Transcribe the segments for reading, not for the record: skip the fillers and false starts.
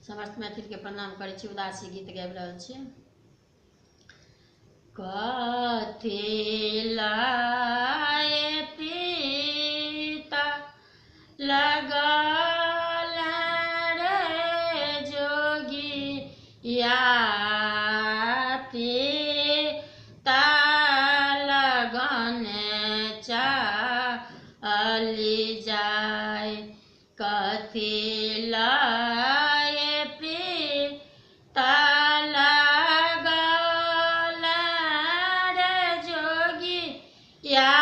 समस्त मैथिल के प्रणाम करै छी। उदासी गीत गाबि रहल छी। कथी लाए पीता लगल रे जोगिया, पीता लगन चली जाए। कथी लाए पीता लगल रे जोगिया,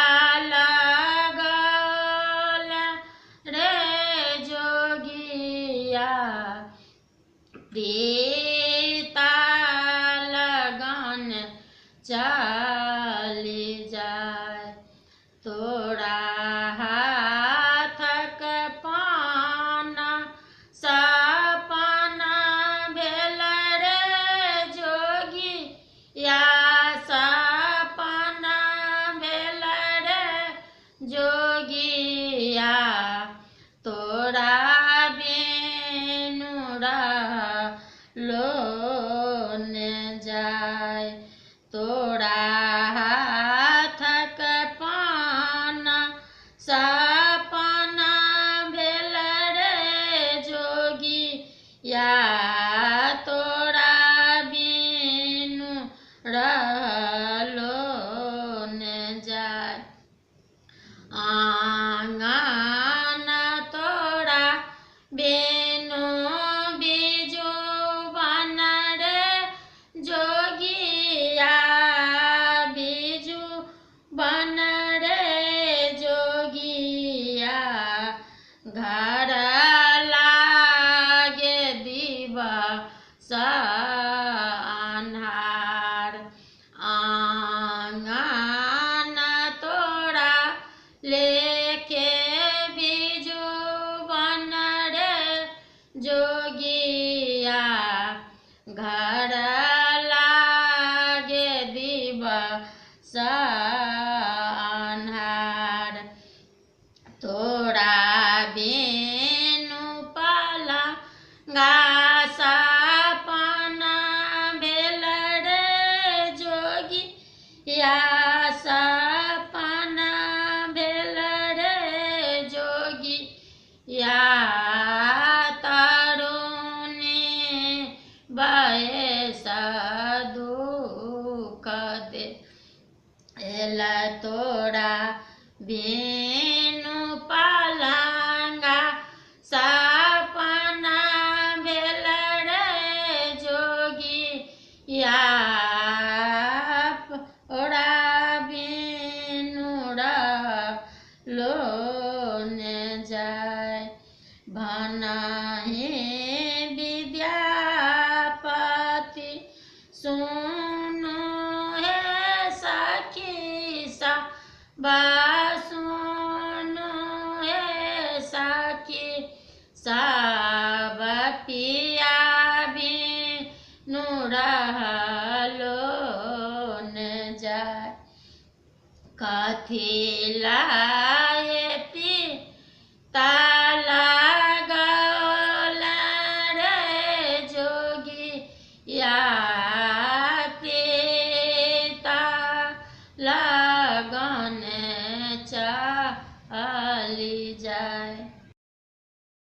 लगल रे जोगिया, पीता लगन चली जाए। तोरा हाथक पाना सपना भेल रे जोगिया, सपना भेल रे जोगिया, तोरा बिनु रहलो न जाए। तोरा हाथक पाना सपना भेल रे जोगिया, तोरा बिनु रहलो न जाए। आंगन तोरा बिनु बिजुबन रे जोगिया, बिजुबन रे जोगिया, घर लागे दिवस अन्हार। आंगन तोरा लेके बिजुबन रे जोगिया, घर लागे दिवस अन्हार। तोरा बिनु पलंगा सपना भेल रे जोगिया, सपना भेल रे जोगिया, तरुणी बयस दुख देल। तोरा बिनु पलंगा सपना भेल रे जोगिया, तोरा बिनु रहलो न जाए। भनहि विद्यापति सुनु हे सखी सब सुनु हे सखी सब, पिया बिनु रहलो न जाए। कथी लाए पीता लगल रे जोगिया, पीता लगन चली जाए।